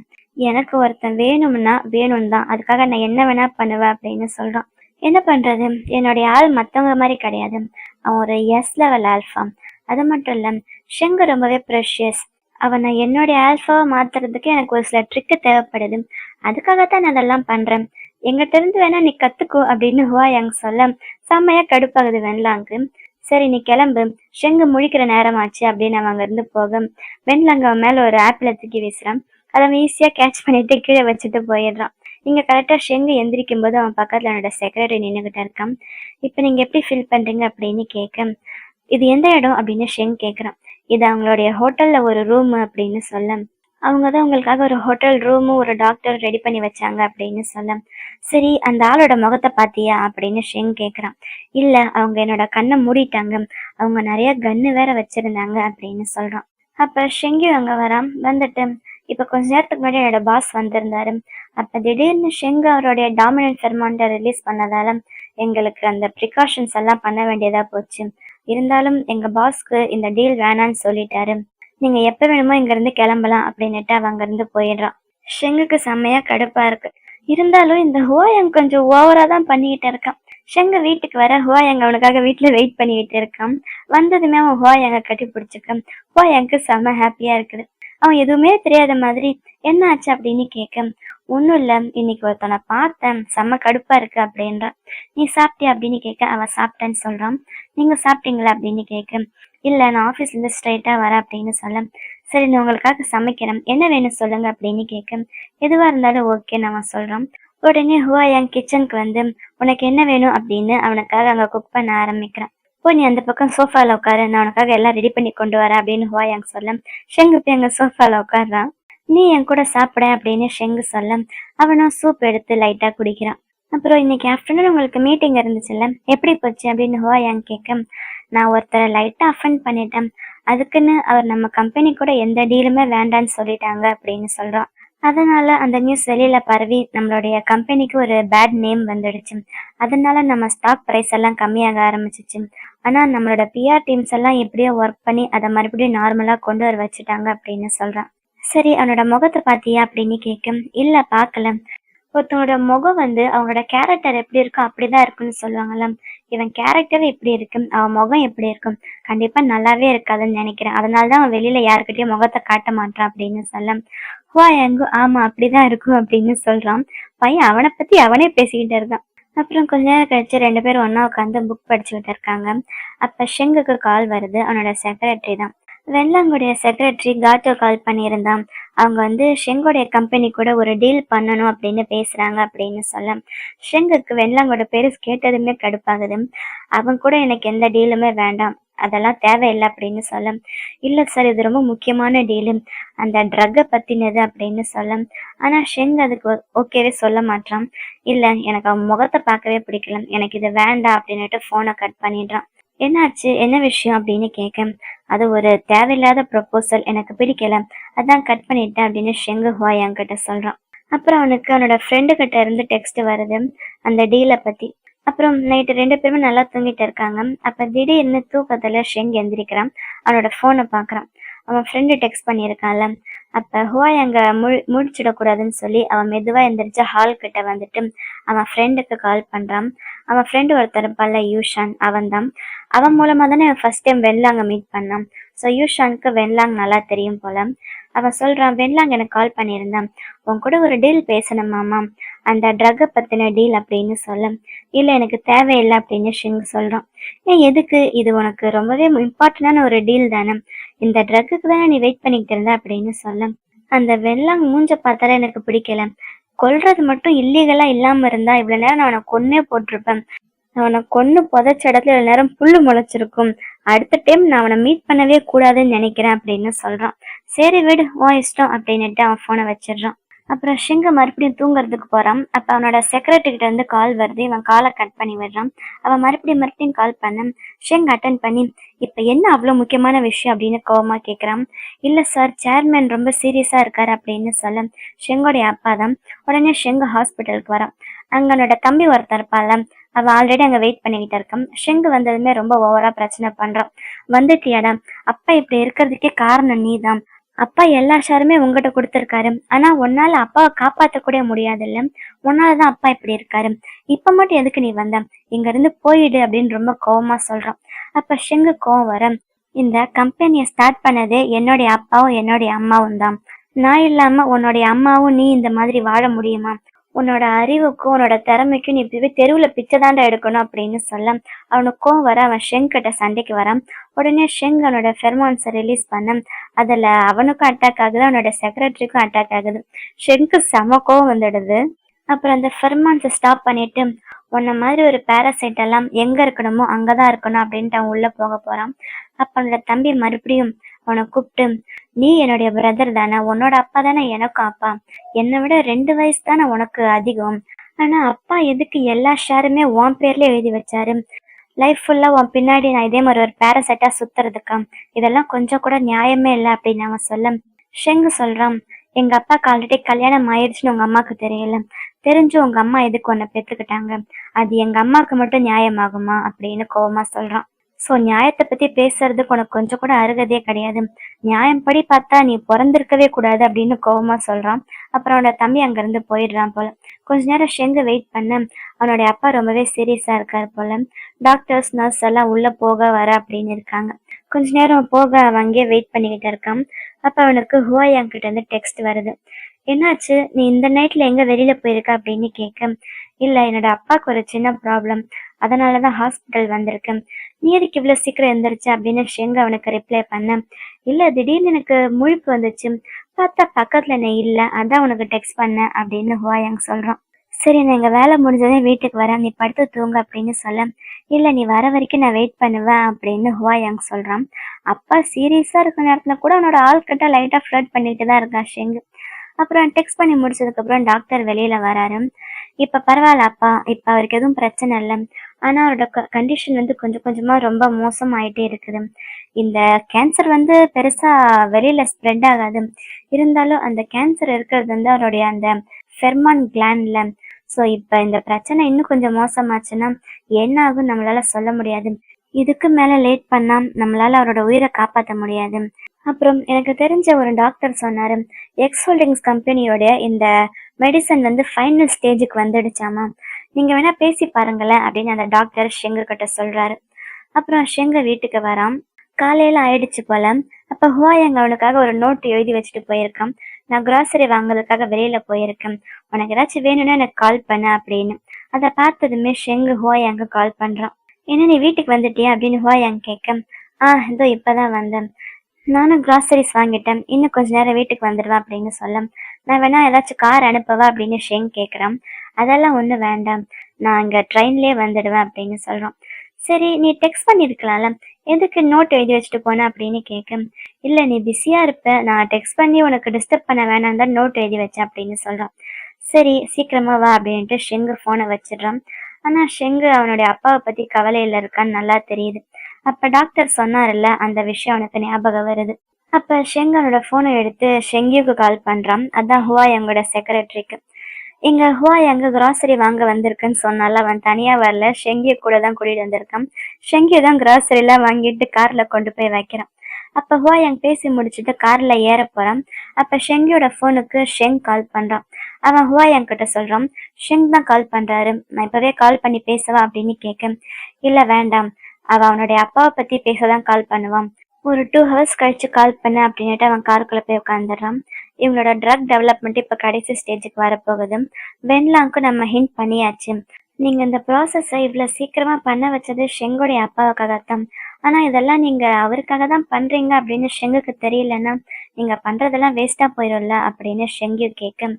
எனக்கு ஒருத்தன் வேணும்னா வேணும் தான், அதுக்காக நான் என்ன வேணா பண்ணுவேன் அப்படின்னு சொல்றான். என்ன பண்றது, என்னுடைய ஆள் மத்தவங்க மாதிரி கிடையாது, அவன் ஒரு எஸ் லெவல் ஆல்ஃபா. அது மட்டும் இல்ல ஷெங்கு ரொம்பவே ப்ரெஷியஸ், அவனை என்னுடைய ஆல்ஃபாவை மாத்துறதுக்கு எனக்கு ஒரு சில ட்ரிக்கு தேவைப்படுது, அதுக்காகத்தான் நான் அதெல்லாம் பண்றேன், எங்கிட்ட இருந்து வேணா நீ கத்துக்கோ அப்படின்னு ஹுவாயாங் சொல்ல செம்மையா கடுப்பாகுது வென்லாங்கு. சரி நீ கிளம்பு, ஷெங்கு முழிக்கிற நேரமாச்சு அப்படின்னு அவன் அங்க இருந்து போக வென்லாங் அவன் மேல ஒரு ஆப்பிள தூக்கி வீசுறான். அதை அவன் ஈஸியா கேட்ச் பண்ணிட்டு கீழே வச்சுட்டு போயிடுறான். இங்க கரெக்டா ஷெங்கு எந்திரிக்கும் போது அவன் பக்கத்துல என்னோட செக்ரட்டரி நின்றுகிட்ட இருக்கான். இப்ப நீங்க எப்படி ஃபீல் பண்றீங்க அப்படின்னு கேட்க, இது எந்த இடம் அப்படின்னு ஷெங் கேட்குறான். இது அவங்களுடைய ஹோட்டல்ல ஒரு ரூம் அப்படின்னு சொல்ல, அவங்க தான் உங்களுக்காக ஒரு ஹோட்டல் ரூமும் ஒரு டாக்டர் ரெடி பண்ணி வச்சாங்க அப்படின்னு சொல்ல, சரி அந்த ஆளோட முகத்தை பாத்தியா அப்படின்னு ஷெங் கேட்குறான். இல்ல, அவங்க என்னோட கண்ணை மூடிட்டாங்க, அவங்க நிறைய கன்னு வேற வச்சிருந்தாங்க அப்படின்னு சொல்றான். அப்ப ஷெங்கு அங்க வரான். வந்துட்டு இப்ப கொஞ்ச நேரத்துக்கு முன்னாடி என்னோட பாஸ் வந்திருந்தாரு, அப்ப திடீர்னு ஷெங்கு அவருடைய டாமினன்ட் ஃபெர்மான்ட்டை ரிலீஸ் பண்ணதால எங்களுக்கு அந்த ப்ரிகாஷன்ஸ் எல்லாம் பண்ண வேண்டியதா போச்சு, இருந்தாலும் எங்க பாஸ்க்கு இந்த டீல் வேணான்னு சொல்லிட்டாரு, நீங்க எப்ப வேணுமோ இங்க இருந்து கிளம்பலாம் அப்படின்னுட்டு அவன் அங்க இருந்து போயிடுறான். ஷெங்குக்கு செம்மையா கடுப்பா இருக்கு. இருந்தாலும் இந்த ஹுவாயாங் கொஞ்சம் ஓவரா தான் பண்ணிக்கிட்டு இருக்கான். ஷெங்க வீட்டுக்கு வர ஹுவாயாங் அவனுக்காக வீட்டுல வெயிட் பண்ணிட்டு இருக்கான். வந்ததுமே அவன் ஹுவாயாங்க கட்டி பிடிச்சிருக்கான். ஹுவாயாங்க்கு செம்ம ஹாப்பியா இருக்குது. அவன் எதுவுமே தெரியாத மாதிரி என்ன ஆச்சு அப்படின்னு கேட்க, ஒண்ணும் இல்ல, இன்னைக்கு ஒருத்தனை பார்த்தேன், செம்ம கடுப்பா இருக்கு அப்படின்றான். நீ சாப்பிட்டியா அப்படின்னு கேட்க, அவன் சாப்பிட்டேன்னு சொல்றான். நீங்க சாப்பிட்டீங்களா அப்படின்னு கேட்க, இல்ல நான் ஆபீஸ்ல இருந்து ஸ்ட்ரைட்டா வரேன் அப்படின்னு சொல்ல, சரி நான் உங்களுக்காக சமைக்கிறேன், என்ன வேணும் சொல்லுங்க அப்படின்னு கேட்க, எதுவா இருந்தாலும் ஓகேன்னு அவன் சொல்றான். உடனே ஹுவாயாங் கிச்சனுக்கு வந்து உனக்கு என்ன வேணும் அப்படின்னு அவனுக்காக அங்க குக் பண்ண ஆரம்பிக்கிறான். போ நீ அந்த பக்கம் சோஃபால உட்காரு, நான் உனக்காக எல்லாம் ரெடி பண்ணி கொண்டு வரேன் அப்படின்னு ஹுவாயாங் சொல்ல, ஷெங்கு போய் அங்க சோஃபால உட்காடுறான். நீ என் கூட சாப்பிட அப்படின்னு ஷெங்கு சொல்ல, அவனும் சூப் எடுத்து லைட்டா குடிக்கிறான். அப்புறம் இன்னைக்கு ஆஃப்டர்நூன் உங்களுக்கு மீட்டிங் இருந்துச்சுல்ல, எப்படி போச்சு அப்படின்னு ஹுவாயாங் கேட்க, நான் ஒருத்தரை லைட்டா அஃபெண்ட் பண்ணிட்டேன், அதுக்குன்னு அவர் நம்ம கம்பெனி கூட எந்த டீலுமே வேண்டான்னு சொல்லிட்டாங்க அப்படின்னு சொல்றான். அதனால அந்த நியூஸ் வெளியில பரவி நம்மளுடைய கம்பெனிக்கு ஒரு பேட் நேம் வந்துடுச்சு. அதனால நம்ம ஸ்டாக் பிரைஸ் எல்லாம் கம்மியாக ஆரம்பிச்சிச்சு. ஆனா நம்மளோட பிஆர் டீம்ஸ் எல்லாம் எப்படியோ ஒர்க் பண்ணி அதை மறுபடியும் நார்மலா கொண்டு வர வச்சுட்டாங்க அப்படின்னு சொல்றான். சரி அவனோட முகத்தை பாத்தியா அப்படின்னு கேட்க, இல்ல பாக்கல. ஒருத்தவங்களோட முகம் வந்து அவங்களோட கேரக்டர் எப்படி இருக்கும் அப்படிதான் இருக்குன்னு சொல்லுவாங்கல்ல. இவன் கேரக்டர் எப்படி இருக்கு, அவன் முகம் எப்படி இருக்கும், கண்டிப்பா நல்லாவே இருக்காதுன்னு நினைக்கிறேன். அதனாலதான் அவன் வெளியில யாருக்கிட்டயும் முகத்தை காட்ட மாட்டான் அப்படின்னு சொல்ல, ஹுவாயாங்கு ஆமா அப்படிதான் இருக்கும் அப்படின்னு சொல்றான். பையன் அவனை பத்தி அவனே பேசிக்கிட்டு இருக்கான். அப்புறம் கொஞ்ச நேரம் கழிச்சு ரெண்டு பேரும் ஒன்னா உட்காந்து புக் படிச்சுக்கிட்டு இருக்காங்க. அப்ப ஷெங்குக்கு கால் வருது. அவனோட செக்ரட்டரி தான். வெள்ளாங்குடைய செக்ரட்டரி காட்டோ கால் பண்ணியிருந்தான். அவங்க வந்து ஷெங்கோடைய கம்பெனி கூட ஒரு டீல் பண்ணணும் அப்படின்னு பேசுறாங்க அப்படின்னு சொல்ல, ஷெங்குக்கு வெள்ளாங்கோட பேரு கேட்டதுமே கடுப்பாகுது. அவன் கூட எனக்கு எந்த டீலுமே வேண்டாம், அதெல்லாம் தேவையில்லை அப்படின்னு சொல்ல, இல்ல சார் இது ரொம்ப முக்கியமான டீலு, அந்த ட்ரக்கை பத்தினது அப்படின்னு சொல்ல, ஆனா ஷெங் அதுக்கு ஓகேவே சொல்ல மாட்டான். இல்ல எனக்கு அவன் முகத்தை பார்க்கவே பிடிக்கல, எனக்கு இது வேண்டாம் அப்படின்னுட்டு போனை கட் பண்ணிடுறான். என்னாச்சு என்ன விஷயம் அப்படின்னு கேட்க, அது ஒரு தேவையில்லாத ப்ரொபோசல், எனக்கு பிடிக்கல, அதான் கட் பண்ணிட்டேன் அப்படின்னு ஷெங்கு ஹுவாயாங் கிட்ட சொல்றான். அப்புறம் அவனுக்கு அவனோட ஃப்ரெண்டு கிட்ட இருந்து டெக்ஸ்ட் வருது அந்த டீலை பத்தி. அப்புறம் நைட்டு ரெண்டு பேருமே நல்லா தூங்கிட்டு இருக்காங்க. அப்ப திடீர்னு தூக்கத்துல ஷெங் எந்திரிக்கிறான். அவனோட போனை பாக்குறான். அவன் ஃப்ரெண்டு டெக்ஸ்ட் பண்ணியிருக்கான்ல. அப்ப ஹுவாயாங்க முடிச்சிடக்கூடாதுன்னு சொல்லி அவன் மெதுவா எந்திரிச்சு ஹால் கிட்ட வந்துட்டு அவன் ஃப்ரெண்டுக்கு கால் பண்றான். அவன் ஃப்ரெண்டு ஒருத்தர் இருப்பான்ல யூஷான், அவன் தான். அவன் மூலமா தானே ஃபர்ஸ்ட் டைம் வென்லாங்க மீட் பண்ணான். ஸோ யூஷானுக்கு வென்லாங் நல்லா தெரியும் போல. அவன் சொல்றான், வென்லாங் எனக்கு கால் பண்ணியிருந்தான், உன் கூட ஒரு டீல் பேசணுமாமா, அந்த ட்ரக்கை பத்தின டீல் அப்படின்னு சொல்ல, இல்ல எனக்கு தேவையில்லை அப்படின்னு ஷிங் சொல்றான். ஏன் எதுக்கு, இது உனக்கு ரொம்பவே இம்பார்ட்டன்டான ஒரு டீல் தானே, இந்த ட்ரக்குக்கு தானே நீ வெயிட் பண்ணிக்கிட்டு இருந்த அப்படின்னு சொல்ல, அந்த வெள்ளாங் மூஞ்ச பார்த்தாலே எனக்கு பிடிக்கல, கொல்றது மட்டும் இல்லீகலா இல்லாம இருந்தா இவ்வளவு நேரம் நான் அவனை கொன்னே போட்டிருப்பேன், அவனை கொன்னு புதைச்ச இடத்துல இவ்வளவு நேரம் புல்லு முளைச்சிருக்கும், அடுத்த டைம் நான் அவனை மீட் பண்ணவே கூடாதுன்னு நினைக்கிறேன் அப்படின்னு சொல்றான். சரி விடு உன் இஷ்டம் அப்படின்னுட்டு அவன் போனை வச்சிடுறான். அப்புறம் ஷிங்க மறுபடியும் தூங்குறதுக்கு போறான். அப்ப அவனோட செக்ரட்டரி கிட்ட இருந்து கால் வருது. இவன் காலை கட் பண்ணி விடுறான். அவன் மறுபடியும் கால் பண்ண ஷிங் அட்டன் பண்ணி, இப்ப என்ன அவ்வளவு முக்கியமான விஷயம் அப்படின்னு கோவமா கேக்குறான். இல்ல சார், சேர்மேன் ரொம்ப சீரியஸா இருக்காரு அப்படின்னு சொல்ல, ஷெங்கோடைய அப்பா தான். உடனே ஷெங் ஹாஸ்பிட்டலுக்கு வரான். அங்க அவனோட தம்பி ஒருத்தர் இருப்பாள், அவன் ஆல்ரெடி அங்க வெயிட் பண்ணிக்கிட்டு இருக்கான். ஷெங் வந்ததுமே ரொம்ப ஓவரா பிரச்சனை பண்றான். வந்துட்டியாடா, அப்பா இப்படி இருக்கிறதுக்கே காரணம் நீதான், அப்பா எல்லா ஷேருமே உங்ககிட்ட கொடுத்துருக்காரு, ஆனா உன்னால அப்பாவை காப்பாத்த கூட முடியாது இல்ல, உன்னாலதான் அப்பா இப்படி இருக்காரு, இப்ப மட்டும் எதுக்கு நீ வந்த, இங்க இருந்து போயிடு அப்படின்னு ரொம்ப கோவமா சொல்றான். அப்ப ஷெங்கு கோவம் வர, இந்த கம்பெனியை ஸ்டார்ட் பண்ணதே என்னுடைய அப்பாவும் என்னுடைய அம்மாவும் தான், நான் இல்லாம உன்னுடைய அம்மாவும் நீ இந்த மாதிரி வாழ முடியுமா, உன்னோட அறிவுக்கும் உன்னோட திறமைக்கும் நீ இப்பவே தெருவுல பிச்சை தாண்டா எடுக்கணும் அப்படின்னு சொல்ல, அவனுக்கும் வர அவன் ஷெங் கிட்ட சண்டைக்கு வரான். உடனே ஷெங் அவனோட ஃபெர்மான்ஸை ரிலீஸ் பண்ண, அதுல அவனுக்கும் அட்டாக் ஆகுது, அவனோட செக்ரட்டரிக்கும் அட்டாக் ஆகுது. ஷெங்க்கு செம கோவம் வந்துடுது. அப்புறம் அந்த ஃபெர்மான்ஸை ஸ்டாப் பண்ணிட்டு, உன்ன மாதிரி ஒரு பேராசைட் எல்லாம் எங்க இருக்கணுமோ அங்கதான் இருக்கணும் அப்படின்ட்டு அவன் உள்ள போக போறான். அப்ப அவனோட தம்பி மறுபடியும் அவனை கூப்பிட்டு, நீ என்னுடைய பிரதர் தானே, உன்னோட அப்பா தானே எனக்கும் அப்பா, என்னை விட 2 வயசு தானே உனக்கு அதிகம், ஆனா அப்பா எதுக்கு எல்லா ஷேருமே உன் பேர்ல எழுதி வச்சாரு, லைஃப் ஃபுல்லா உன் பின்னாடி நான் இதே மாதிரி ஒரு பேரசைட்டா சுத்துறதுக்கா, இதெல்லாம் கொஞ்சம் கூட நியாயமே இல்லை அப்படின்னு அவன் சொல்ல, ஷெங்கு சொல்றான், எங்க அப்பாக்கு ஆல்ரெடி கல்யாணம் ஆயிடுச்சுன்னு உங்க அம்மாக்கு தெரியல, தெரிஞ்சு உங்க அம்மா எதுக்கு உன்னை பெத்துக்கிட்டாங்க, அது எங்க அம்மாவுக்கு மட்டும் நியாயமாகுமா அப்படின்னு கோவமா சொல்றான். ஸோ நியாயத்தை பத்தி பேசுறதுக்கு உனக்கு கொஞ்சம் கூட அருகதையே கிடையாது. நியாயம் படி பார்த்தா நீ பிறந்திருக்கவே கூடாது அப்படின்னு கோவமா சொல்றான். அப்புறம் அவனோட தம்பி அங்கிருந்து போயிடுறான் போல. கொஞ்ச நேரம் ஷெங்கு வெயிட் பண்ண அவனுடைய அப்பா ரொம்பவே சீரியஸா இருக்காரு போல. டாக்டர்ஸ் நர்ஸ் எல்லாம் உள்ள போக வர அப்படின்னு இருக்காங்க. கொஞ்ச நேரம் போக அவன் அங்கேயே வெயிட் பண்ணிக்கிட்டு இருக்கான். அப்ப அவனுக்கு ஹுவாயாங் கிட்ட இருந்து டெக்ஸ்ட் வருது. என்னாச்சு, நீ இந்த நைட்ல எங்க வெளியில போயிருக்க அப்படின்னு கேட்க, இல்ல என்னோட அப்பாவுக்கு ஒரு சின்ன ப்ராப்ளம், அதனாலதான் ஹாஸ்பிட்டல் வந்திருக்கேன். நீ எதுக்கு இவ்வளவு சீக்கிரம் எந்திரிச்ச அப்படின்னு ஷெங்கு அவனுக்கு ரிப்ளை பண்ண, இல்ல திடீர்னு எனக்கு முழிப்பு வந்துச்சு, பார்த்தா பக்கத்துல நீ இல்ல, அதான் உனக்கு டெக்ஸ்ட் பண்ண அப்படின்னு ஹுவாயாங் சொல்றான். சரி நான் எங்க வேலை முடிஞ்சதே வீட்டுக்கு வரேன், நீ படுத்து தூங்க அப்படின்னு சொல்ல, இல்ல நீ வர வரைக்கும் நான் வெயிட் பண்ணுவேன் அப்படின்னு ஹுவாயாங் சொல்றான். அப்பா சீரியஸா இருக்க நேரத்துல கூட அவனோட ஆள்கிட்ட லைட்டா ஃபிளர்ட் பண்ணிட்டு தான் இருக்கான் ஷெங்கு. அப்புறம் டெக்ஸ்ட் பண்ணி முடிச்சதுக்கு அப்புறம் டாக்டர் வெளியில வராரு. இப்ப பரவாயில்ல அப்பா, இப்ப அவருக்கு எதுவும் பிரச்சனை இல்லை. ஆனா அவரோட கண்டிஷன் வந்து கொஞ்சம் கொஞ்சமா ரொம்ப மோசமாயிட்டே இருக்குது. இந்த கேன்சர் வந்து பெருசா வெளியில ஸ்ப்ரெட் ஆகாது. இருந்தாலும் அந்த கேன்சர் இருக்கிறது வந்து அவருடைய அந்த ஃபெர்மான் கிளாண்ட்ல. ஸோ இப்ப இந்த பிரச்சனை இன்னும் கொஞ்சம் மோசமாச்சுன்னா என்ன ஆகும் நம்மளால சொல்ல முடியாது. இதுக்கு மேல லேட் பண்ணா நம்மளால அவரோட உயிரை காப்பாற்ற முடியாது. அப்புறம் எனக்கு தெரிஞ்ச ஒரு டாக்டர் சொன்னாரு, எக்ஸ் ஹோல்டிங்ஸ் கம்பெனியோட இந்த மெடிசன் வந்து ஃபைனல் ஸ்டேஜுக்கு வந்துடுச்சாமா, நீங்க வேணா பேசி பாருங்களேன் அப்படின்னு அந்த டாக்டர் ஷெங்கு கிட்ட சொல்றாரு. அப்புறம் ஷெங்க வீட்டுக்கு வரான். காலையில ஆயிடுச்சு போல. அப்ப ஹுவாயாங் அவனுக்காக ஒரு நோட் எழுதி வச்சுட்டு போயிருக்கான். நான் கிராசரி வாங்குறதுக்காக வெளியில போயிருக்கேன், உனக்கு ஏதாச்சும் வேணும்னா எனக்கு கால் பண்ண அப்படின்னு. அதை பார்த்ததுமே ஷெங்கு ஹுவாயாங்க கால் பண்றான். என்ன நீ வீட்டுக்கு வந்துட்டியா அப்படின்னு ஹுவாயாங் கேட்க, இதோ இப்பதான் வந்தேன், நானும் கிராசரிஸ் வாங்கிட்டேன், இன்னும் கொஞ்ச நேரம் வீட்டுக்கு வந்துடுவேன் அப்படின்னு சொல்ல, நான் வேணா ஏதாச்சும் கார் அனுப்பவா அப்படின்னு ஷெங் கேட்குறான். அதெல்லாம் ஒன்றும் வேண்டாம், நான் இங்கே ட்ரெயின்லேயே வந்துடுவேன் அப்படின்னு சொல்கிறான். சரி நீ டெக்ஸ்ட் பண்ணியிருக்கலாம்ல, எதுக்கு நோட் எழுதி வச்சுட்டு போன அப்படின்னு கேட்க, இல்லை நீ பிஸியாக இருப்ப, நான் டெக்ஸ்ட் பண்ணி உனக்கு டிஸ்டர்ப் பண்ண வேணாம் தான் நோட் எழுதி வச்சேன் அப்படின்னு சொல்கிறான். சரி சீக்கிரமா வா அப்படின்ட்டு ஷெங்கு ஃபோனை வச்சிடுறான். ஆனால் ஷெங்கு அவனுடைய அப்பாவை பற்றி கவலையில் இருக்கான்னு நல்லா தெரியுது. அப்ப டாக்டர் சொன்னார்ல, அந்த விஷயம் அவனுக்கு ஞாபகம் வருது. அப்ப ஷெங் அவனோட போனை எடுத்து ஷெங்கியுக்கு கால் பண்றான். அதான் ஹுவாயாங்கோட செக்ரட்டரிக்கு. இங்க ஹுவாயாங்க கிராசரி வாங்க வந்திருக்குன்னு சொன்னால, அவன் தனியா வரல, ஷெங்கிய கூட தான் கூட்டிட்டு வந்திருக்கான். ஷெங்கிய தான் கிராசரி எல்லாம் வாங்கிட்டு கார்ல கொண்டு போய் வைக்கிறான். அப்ப ஹுவாயாங் பேசி முடிச்சுட்டு கார்ல ஏற போறான். அப்ப ஷெங்கியோட போனுக்கு ஷெங் கால் பண்றான். அவன் ஹுவாயாங் கிட்ட சொல்றான், ஷெங் தான் கால் பண்றாரு, நான் இப்பவே கால் பண்ணி பேசவா அப்படின்னு கேட்க, இல்ல வேண்டாம், அவனுடைய அப்பாவை பத்தி பேசதான் கால் பண்ணுவான், ஒரு 2 ஹவர்ஸ் கழிச்சு கால் பண்ண அப்படின்ட்டு அவன் காருக்குள்ள போய் உட்காந்துடுறான். இவனோட ட்ரக் டெவலப்மெண்ட் இப்ப கடைசி ஸ்டேஜுக்கு வரப்போகுது. வென்லாங்க்கு நம்ம ஹிண்ட் பண்ணியாச்சு. நீங்க இந்த ப்ராசஸை இவ்வளவு சீக்கிரமா பண்ண வச்சது ஷெங்கோடைய அப்பாவுக்காகத்தான். ஆனா இதெல்லாம் நீங்க அவருக்காக தான் பண்றீங்க அப்படின்னு ஷெங்குக்கு தெரியலன்னா நீங்க பண்றதெல்லாம் வேஸ்டா போயிடும்ல அப்படின்னு ஷெங்கு கேட்க,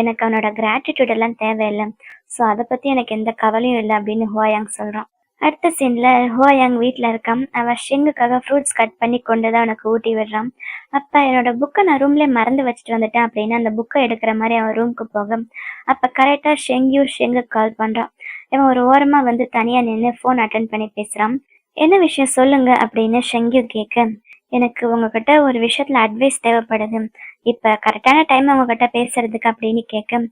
எனக்கு அவனோட கிராட்டிடியூட் எல்லாம் தேவையில்லை, ஸோ அதை பத்தி எனக்கு எந்த கவலையும் இல்லை அப்படின்னு ஹுவாயாங் சொல்றான். அடுத்த சீன்ல ஹுவாயாங் வீட்டில் இருக்கான். அவன் ஷெங்குக்காக ஃப்ரூட்ஸ் கட் பண்ணி கொண்டு தான் அவனுக்கு ஊட்டி விடுறான். அப்போ என்னோட புக்கை நான் ரூம்லேயே மறந்து வச்சுட்டு வந்துட்டேன் அப்படின்னு அந்த புக்கை எடுக்கிற மாதிரி அவன் ரூமுக்கு போக, அப்போ கரெக்டாக ஷெங்குக்கு கால் பண்ணுறான். இவன் ஒரு ஓரமாக வந்து தனியாக நின்று ஃபோன் அட்டன் பண்ணி பேசுகிறான். என்ன விஷயம் சொல்லுங்க அப்படின்னு ஷெங்கு கேட்க, எனக்கு உங்ககிட்ட ஒரு விஷயத்துல அட்வைஸ் தேவைப்படுது, இப்போ கரெக்டான டைம் உங்ககிட்ட பேசுறதுக்கு அப்படின்னு கேட்க,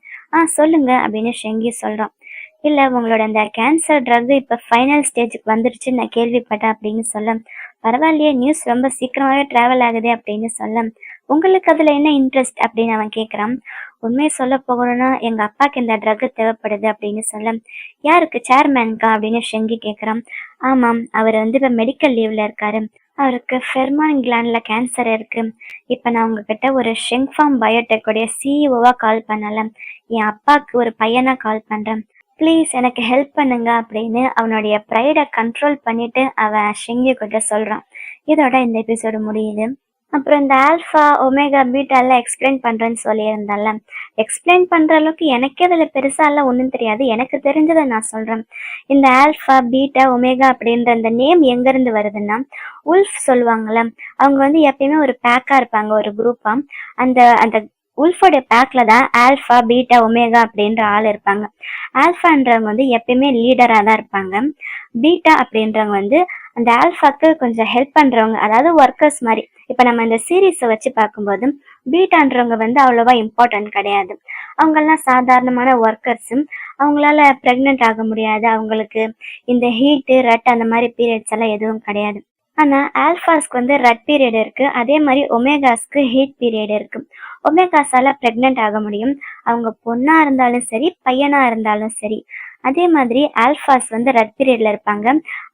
சொல்லுங்க அப்படின்னு ஷெங்கி சொல்கிறான். இல்லை உங்களோட அந்த கேன்சர் ட்ரக் இப்போ ஃபைனல் ஸ்டேஜுக்கு வந்துடுச்சுன்னு நான் கேள்விப்பட்டேன் அப்படின்னு சொல்ல, பரவாயில்லையே நியூஸ் ரொம்ப சீக்கிரமாகவே ட்ராவல் ஆகுது அப்படின்னு சொல்ல, உங்களுக்கு அதில் என்ன இன்ட்ரெஸ்ட் அப்படின்னு அவன் கேட்குறான். உண்மையை சொல்ல போகணும்னா எங்கள் அப்பாவுக்கு இந்த ட்ரக்கு தேவைப்படுது அப்படின்னு சொல்ல, யாருக்கு, சேர்மேனுக்கா அப்படின்னு ஷெங்கி கேட்குறான். ஆமாம், அவர் வந்து இப்போ மெடிக்கல் லீவில் இருக்காரு, அவருக்கு ஃபெர்மான் கிளாண்டில் கேன்சர் இருக்கு. இப்போ நான் உங்ககிட்ட ஒரு ஷெங்ஃபார்ம் பயோடெக்குடைய சிஇஓவாக கால் பண்ணலை, என் அப்பாவுக்கு ஒரு பையனாக கால் பண்ணுறேன், ப்ளீஸ் எனக்கு ஹெல்ப் பண்ணுங்க அப்படின்னு அவனுடைய ப்ரைடை கண்ட்ரோல் பண்ணிட்டு அவன் ஷெங்கி கிட்ட சொல்கிறான். இதோட இந்த எபிசோடு முடியுது. அப்புறம் இந்த ஆல்ஃபா ஒமேகா பீட்டாலாம் எக்ஸ்பிளைன் பண்ணுறேன்னு சொல்லியிருந்தால, எக்ஸ்பிளைன் பண்ணுற அளவுக்கு எனக்கே அதில் பெருசாலாம் ஒன்றும் தெரியாது, எனக்கு தெரிஞ்சதை நான் சொல்கிறேன். இந்த ஆல்ஃபா பீட்டா ஒமேகா அப்படின்ற அந்த நேம் எங்கேருந்து வருதுன்னா, உல்ஃப் சொல்லுவாங்கள்ல, அவங்க வந்து எப்பயுமே ஒரு பேக்காக இருப்பாங்க, ஒரு குரூப்பாக. அந்த அந்த உல்ஃபோடைய பேக்ல தான் ஆல்ஃபா பீட்டா ஒமேகா அப்படின்ற ஆள் இருப்பாங்க. ஆல்ஃபான்றவங்க வந்து எப்பயுமே லீடராக தான் இருப்பாங்க. பீட்டா அப்படின்றவங்க வந்து அந்த ஆல்ஃபாக்கு கொஞ்சம் ஹெல்ப் பண்றவங்க, அதாவது ஒர்க்கர்ஸ் மாதிரி. இப்போ நம்ம இந்த சீரீஸை வச்சு பார்க்கும்போது பீட்டான்றவங்க வந்து அவ்வளவா இம்பார்ட்டன்ட் கிடையாது. அவங்கெல்லாம் சாதாரணமான ஒர்க்கர்ஸும். அவங்களால பிரெக்னென்ட் ஆக முடியாது. அவங்களுக்கு இந்த ஹீட்டு, ரெட் அந்த மாதிரி பீரியட்ஸ் எல்லாம் எதுவும் கிடையாது. ஆனா ஆல்ஃபாஸ்க்கு வந்து ரெட் பீரியட் இருக்கு. அதே மாதிரி ஒமேகாஸ்க்கு ஹீட் பீரியட் இருக்கு. ஒமேகாஸால பிரெக்னென்ட் ஆக முடியும். அவங்க பொண்ணா இருந்தாலும் சரி, பையனா இருந்தாலும் சரி. அதே மாதிரி ஆல்ஃபாஸ் வந்து ரெட் பீரியட்ல இருப்பாங்க.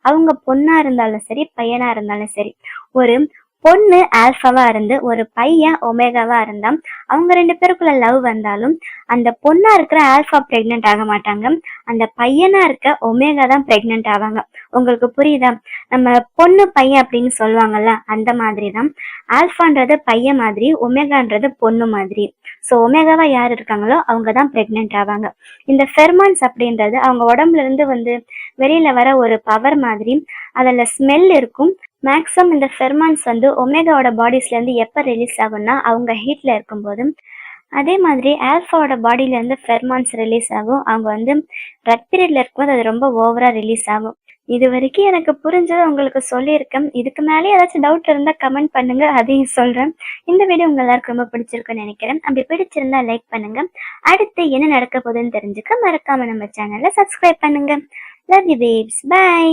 அவங்க பொண்ணா இருந்தாலும் சரி, பையனா இருந்தாலும் சரி. ஒரு பொண்ணு ஆல்ஃபாவா இருந்து ஒரு பையன் ஒமேகாவா இருந்தா அவங்க 2 பேருக்குள்ள லவ் வந்தாலும் அந்த பொண்ணா இருக்கிற ஆல்ஃபா பிரெக்னென்ட் ஆக மாட்டாங்க. அந்த பையனா இருக்க ஒமேகா தான் பிரெக்னென்ட் ஆவாங்க. உங்களுக்கு புரியுதா? நம்ம பொண்ணு பையன் அப்படின்னு சொல்லுவாங்கல்ல, அந்த மாதிரி தான் ஆல்ஃபான்றது பையன் மாதிரி, ஒமேகான்றது பொண்ணு மாதிரி. ஸோ ஒமேகாவா யார் இருக்காங்களோ அவங்க தான் பிரெக்னென்ட் ஆவாங்க. இந்த ஃபெர்மான்ஸ் அப்படின்றது அவங்க உடம்புல இருந்து வந்து வெளியில வர ஒரு பவர் மாதிரி. அதில் ஸ்மெல் இருக்கும். மேக்ஸிமம் இந்த ஃபெர்மான்ஸ் வந்து ஒமேகாவோட பாடிஸ்லேருந்து எப்போ ரிலீஸ் ஆகும்னா அவங்க ஹீட்டில் இருக்கும்போது. அதே மாதிரி ஆல்ஃபாவோட பாடியிலேருந்து ஃபெர்மான்ஸ் ரிலீஸ் ஆகும். அவங்க வந்து ரெட் பீரியட்ல இருக்கும்போது அது ரொம்ப ஓவராக ரிலீஸ் ஆகும். இது வரைக்கும் எனக்கு புரிஞ்சது உங்களுக்கு சொல்லியிருக்கேன். இதுக்கு மேலே ஏதாச்சும் டவுட் இருந்தால் கமெண்ட் பண்ணுங்க, அதையும் சொல்கிறேன். இந்த வீடியோ உங்க எல்லாருக்கும் ரொம்ப பிடிச்சிருக்குன்னு நினைக்கிறேன். அப்படி பிடிச்சிருந்தா லைக் பண்ணுங்க. அடுத்து என்ன நடக்க போகுதுன்னு தெரிஞ்சுக்க மறக்காம நம்ம சேனலை சப்ஸ்கிரைப் பண்ணுங்க. Love you babes. பை.